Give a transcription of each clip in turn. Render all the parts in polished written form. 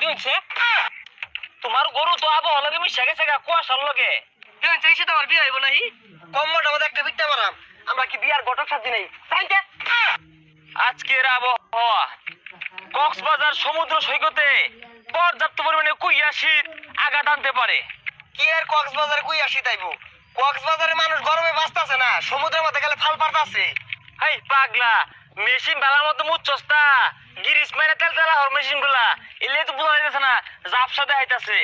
দিনছে তোমার গরু তো আবহাওয়া লাগে মিশে গেছে গা কুয়াশার লগে দিনছে এসে তোমার বিয়ে হইব নাহি কম্মটা মধ্যে একটা বিকতে পারাম আমরা কি বিয়ার ঘটক সাজি নাই তাইতে আজকের আবহাওয়া কক্সবাজার সমুদ্র সৈকতে পর্যাপ্ত পরিমাণে কুইয়া শীত আঘাত আনতে পারে কি আর কক্সবাজার কুইয়া শীত আইবো কক্সবাজারে মানুষ গরমে বাঁচতেছে না সমুদ্রের মধ্যে গেলে ফাল পারতাছে এই পাগলা মেশিন বালার মতো মুচ্ছস্তা গিরিস মেরে তেল তেলা হর মেশিন গুলা এলে তো বোঝা যাইতেছে না জাপসা দেখাইতাছে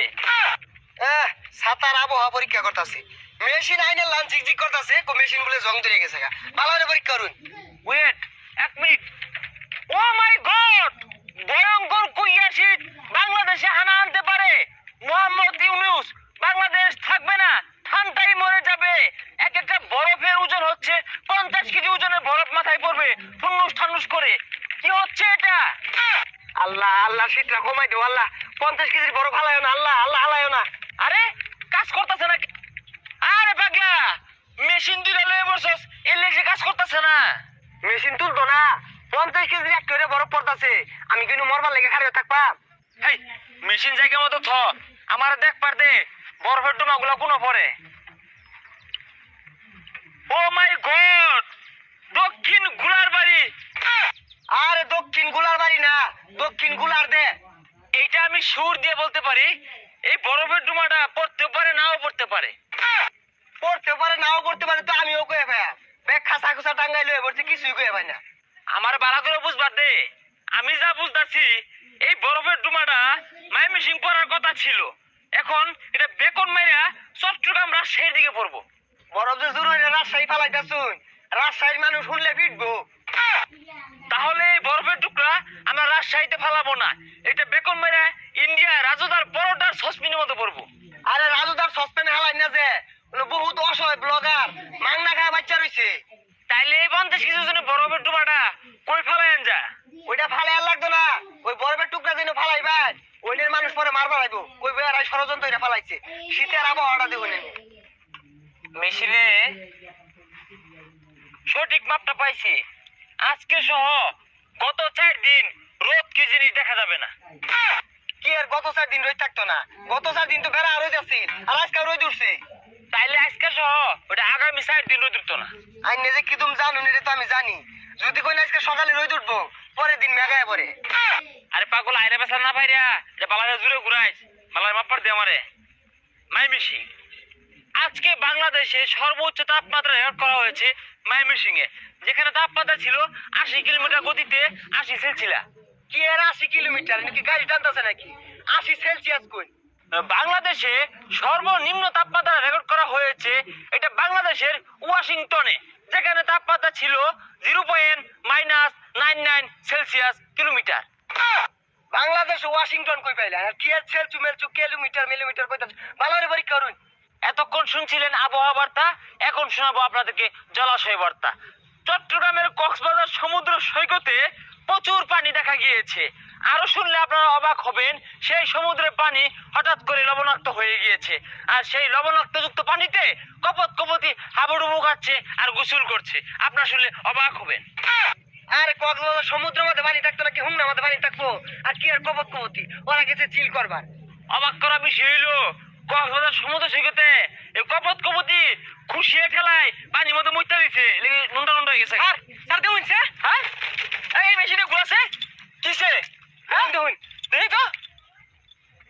সাতার আবহাওয়া পরীক্ষা করতেছে মেশিন আইনে লাঞ্চ ঝিকঝিক করতেছে মেশিন গুলো জং ধরে গেছে গা ভালো পরীক্ষা করুন ওয়েট এক মিনিট ও মাই গড ভয়ঙ্কর কুইয়া শীত বাংলাদেশে হানা আনতে পারে মোহাম্মদ ইউনূস বাংলাদেশ থাকবে না ঠান্ডায় মরে যাবে এক একটা বরফের ওজন হচ্ছে 50 কেজি ওজনের বরফ মাথায় পড়বে ঠুন্নুস ঠান্নুস করে কি হচ্ছে এটা আল্লাহ আল্লাহ শীতটা কমাই দেও আল্লাহ 50 কেজির বরফ হালায়ও না আল্লাহ আল্লাহ হালায়ও না আরে কাজ করতেছে না আরে পাগলা মেশিন দুইটা লয়ে বসছস এলে যে কাজ করতেছে না মেশিন তুলতো না 50 কেজির এক করে বরফ পড়তাছে আমি কিন্তু মরবার লেগে খাড়িয়ে থাকবা হেই মেশিন জায়গা মতো থ আমার দেখ পার দে বরফের টুমাগুলো কোনো পড়ে ও মাই গড দক্ষিণ গুলার বাড়ি আরে দক্ষিণ গুলার বাড়ি না দক্ষিণ গুলার দে এইটা আমি সুর দিয়ে বলতে পারি এই বরফের ডুমাটা পড়তে পারে নাও পড়তে পারে নাও পড়তে পারে তো আমিও কয়ে ভাই ব্যাগ খাসা খুসা টাঙ্গাই লয়ে পড়ছি কিছুই কয়ে ভাই না আমার বাড়া করে বুঝবার দে আমি যা বুঝতাছি এই বরফের ডুমাটা মাইমিসিং পড়ার কথা ছিল এখন এটা বেকন মাইরা চট্টগ্রাম রাজশাহীর দিকে পড়বো বরফ যে জোর হইলে রাজশাহী ফালাইতেছুন রাজশাহীর মানুষ শুনলে পিটবো তাহলে এই বরফের টুকরা আমরা রাজশাহীতে ফালাবো না এটা বেকন মাইরা ইন্ডিয়া রাজুদার পরোটার সসপিনের মতো পড়বো আরে রাজুদার সসপেনে হালাই না যে বহুত অসহায় ব্লগার মাংনা খায় বাচ্চা রইছে তাইলে এই 50 কেজি ওজনের বরফের টুকরাটা কই ফালাইন যা ওইটা ফালাই লাগতো না ওই বরফের টুকরা যেন ফালাইবা ওইনের মানুষ পরে মারবা লাগবো ওই বেড়াই ষড়যন্ত্র এটা ফালাইছে শীতের আবহাওয়াটা দেখুন মেশিনে সঠিক মাপটা পাইছি আজকে সহ গত 4 দিন রোদ কি জিনিস দেখা যাবে না কি আর গত 4 দিন রোদ থাকতো না গত 4 দিন তো বেড়া রোদ আছে আর আজকে রোদ উঠছে তাইলে আজকে সহ ওটা আগামী 4 দিন রোদ উঠতো না আই নিজে কি তুমি জানো না তো আমি জানি যদি কই আজকে সকালে রোদ উঠবো পরের দিন মেঘায় পড়ে আরে পাগল আইরে বেসা না পাইরা যে বালারে জুড়ে ঘুরাইস বালার মাপার দে আমারে মাইমিসিং আজকে বাংলাদেশে সর্বোচ্চ তাপমাত্রা রেকর্ড করা হয়েছে মাইমিসিং এ যেখানে তাপমাত্রা ছিল 80 কিলোমিটার গতিতে 80 সেলসিয়াস কি এর 80 কিলোমিটার নাকি গাড়ি টানতেছে নাকি 80 সেলসিয়াস কই বাংলাদেশে সর্বনিম্ন তাপমাত্রা রেকর্ড করা হয়েছে এটা বাংলাদেশের ওয়াশিংটনে যেখানে তাপমাত্রা ছিল 0.99 সেলসিয়াস কিলোমিটার বাংলাদেশ ওয়াশিংটন কই পাইলা আর কি সেলসিয়াস মেলচু কিলোমিটার মিলিমিটার কইতা ভালোরে পরীক্ষা করুন এতক্ষণ শুনছিলেন আবহাওয়া বার্তা এখন শোনাবো আপনাদেরকে জলাশয় বার্তা চট্টগ্রামের কক্সবাজার সমুদ্র সৈকতে প্রচুর পানি দেখা গিয়েছে আরো শুনলে আপনারা অবাক হবেন সেই সমুদ্রের পানি হঠাৎ করে লবণাক্ত হয়ে গিয়েছে আর সেই লবণাক্তযুক্ত পানিতে কপত কপতি হাবুডুবু খাচ্ছে আর গোসল করছে আপনারা শুনলে অবাক হবেন আর কক্সবাজার সমুদ্রের মধ্যে পানি থাকতো নাকি হুমনার মধ্যে পানি থাকবো আর কি আর কপত কপতি ওরা গেছে চিল করবার অবাক করা বিষয় হইলো কক্সবাজার সমুদ্র সৈকতে এই কপত কপতি খুশিয়ে ঠেলায় পানির মধ্যে মুইতা দিছে নুন্ডা নুন্ডা হয়ে গেছে আর স্যার দেউন সে হ্যাঁ এই মেশিনে ঘুরাছে কিসে হ্যাঁ দেউন দেই তো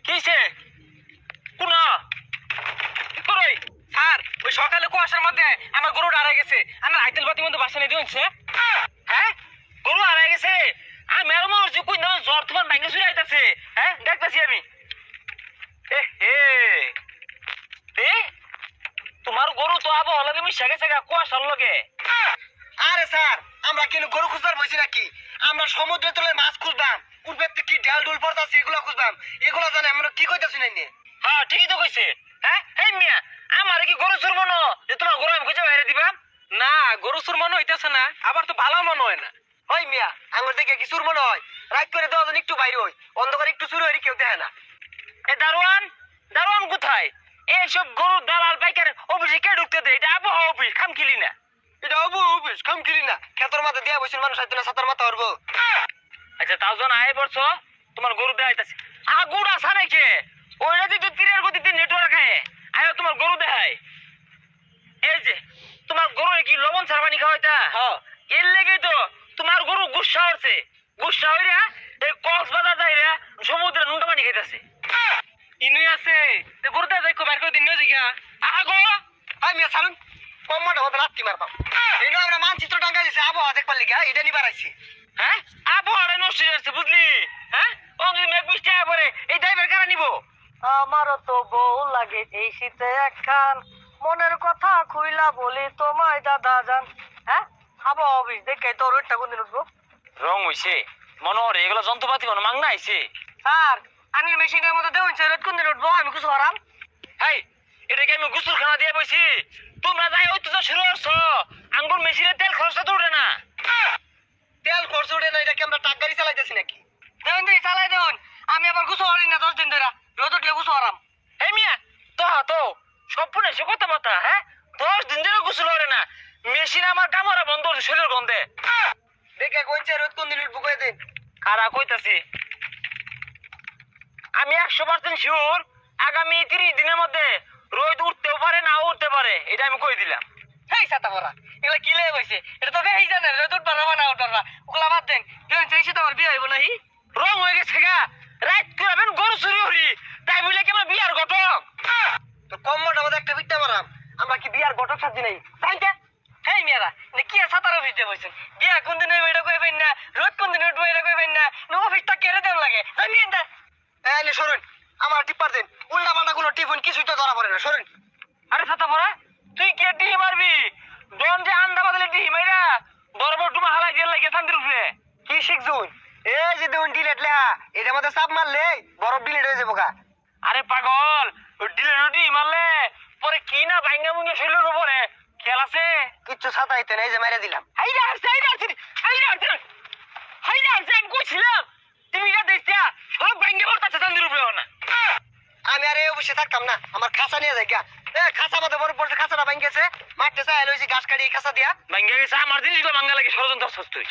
কিসে কোন কই স্যার ওই সকালে কুয়াশার মধ্যে আমার গরু হারিয়ে গেছে আমার আইতেল বাতির মধ্যে বাসা নেই দেউনছে হ্যাঁ গরু হারিয়ে গেছে আর মেরো মরছি কই না জ্বর তোমার ভাঙে চুরে আইতাছে হ্যাঁ দেখতাছি আমি তোমার গরু তো আবহাওয়া লাগে মিশে গেছে কুয়াশার লগে আরে স্যার আমরা কিন্তু গরু খুঁজবার বসি নাকি আমরা সমুদ্রের তলায় মাছ খুঁজতাম উঠবে কি ঢাল ঢুল পড়তাছে এগুলো খুঁজতাম এগুলো জানে আমরা কি কইতাছি না হ্যাঁ ঠিকই তো কইছে হ্যাঁ হেই মিয়া আমার কি গরু চুর মনো যে তোমার গরু আমি খুঁজে বাইরে দিবা না গরু চুর মনে হইতেছে না আবার তো ভালো মনে হয় না ওই মিয়া আমার দেখে কি চুর মনে হয় রাত করে 10 জন একটু বাইরে হই অন্ধকারে একটু চুরি হই কেউ দেখে না এ দারোয়ান দারোয়ান কোথায় এইসব গরু দালাল পাইকার অফিসে কে ঢুকতে দেয় এটা আবহাওয়া অফিস খামখিলি না এটা আবহাওয়া অফিস খামখিলি না খেতর মাথা দিয়া বসে মানুষ আইতো না সাতার মাথা হরবো আচ্ছা তাও জন আয় পড়ছো তোমার গরু দেখাইতাছি। আগুড় আসা নাকি ওইটা দিয়ে তীরের গতিতে নেটওয়ার্ক আয় তোমার গরু দেখায়। এই যে তোমার গরু কি লবণ ছাড়া পানি খাওয়াইতা? এর লেগেই তো তোমার গরু গুসা হচ্ছে। গুসা হইরা এই কক্সবাজার যাইরা সমুদ্রে নুনটা পানি খাইতেছে। ইনুই আছে গরুটা যাই বাইর করে দিন জিগা আগো আমি ছাড়ুন কম্মাটা হতে রাত্রি মারবাম। এই আমরা মানচিত্র টাঙ্গা দিছে আবহাওয়া দেখবার লিগা এটা নিবার আইছি। হ্যাঁ আবহাওয়াটা নষ্ট হয়ে যাচ্ছে বুঝলি। হ্যাঁ ও যদি মেঘ বৃষ্টি আয় পরে এই ড্রাইভার কারা নিব? আমারও তো বউ লাগে এই শীতে একখান, মনের কথা খুইলা বলি তোমায় দাদা জান। হ্যাঁ আবহাওয়া অফিস দেখে তোর ওইটা কোনদিন উঠবো? রং হইছে মনে হয় এগুলো যন্ত্রপাতি মনে মাংনা আইছে। স্যার আমি মেশিনের মধ্যে দেউন স্যার কোনদিন উঠবো? আমি কিছু হারাম। হাই এটাকে আমি গোসল খানা দিয়ে বসি। তোমরা যাই অত্যাচার শুরু করছো। আঙ্গুর মেশিনের তেল খরচটা তো উঠে না। তেল খরচ উঠে না, এটা কি আমরা টাক গাড়ি চালাইতেছি নাকি? দেউন দিই চালাই দেউন, আমি আবার কিছু হারি না 10 দিন ধরে। রোদ উঠলে কিছু হারাম। এই মিয়া তো সম্পূর্ণ সে কথা বাতা। হ্যাঁ 10 দিন ধরে গোসল করে না। মেশিন আমার কামড়া বন্ধ হচ্ছে শরীর গন্ধে। দেখে কইছে রোদ কোনদিন উঠবো কই দিন। কারা কইতাছি আমি 100% শিওর আগামী 30 দিনের মধ্যে রোদ উঠতেও পারে না উঠতে পারে, এটা আমি কই দিলাম। হেই ছাতা পরা এগুলা কি লেগে কইছে? এটা তো এই জানে রোদ উঠবা না উঠবা না ওগুলা বাদ দেন। দেউন সেই তো আমার বিয়ে হইব নাহি। রং হয়ে গেছে গা। রাত করবেন গরু চুরি হরি তাই বলে কি আমার বিয়ার ঘটক? তো কম্মটা মধ্যে একটা বিটটা মারাম। আমরা কি বিয়ার ঘটক সাজি নাই? তাইতে হেই মেয়েরা কি আর ছাতার অফিস দিয়ে বসছেন? বিয়া কোনদিন হইব এটা কইবেন না, রোদ কোনদিন উঠবো এটা কইবেন না, অফিসটা কেড়ে দেওয়া লাগে জানিয়েন না। এই সরুন আমার টিপার দেন। উল্টা পাল্টা কোনো টিফিন কিছুই তো ধরা পড়ে না। সরুন। আরে ছাতা পড়া তুই কে টিহি মারবি? ডন যে আন্ডা বদলে টিহি মাইরা বড় বড় টুমা হালাই দিয়ে লাগে শান্তির উপরে কি শিখছুন? এই যে দেখুন ডিলেট লেখা এটার মধ্যে চাপ মারলে বরফ ডিলেট হয়ে যাবো গা। আরে পাগল ডিলে রুটি মারলে পরে কি না ভাঙ্গা মুঙ্গা শরীরের উপরে খেল আছে। কিচ্ছু ছাতা হইতে না, এই যে মেরে দিলাম। হাইরা আসছে আমি কইছিলাম তুমি যা দেখছিয়া সব ভাঙ্গে পড়তেছে শান্তির উপরে না। আমি আর এই অফিসে থাকতাম না, আমার খাঁচা নিয়ে যাই গা। খাঁচা মধ্যে বরফ পড়ছে, খাঁচাটা ভাঙ্গেছে মারতে চাই লইছি ঘাস কাটি খাঁচা দিয়া ভাঙ্গে গেছে। আমার জিনিসগুলো ভাঙ্গা লাগে ষড়যন্ত্র তুই।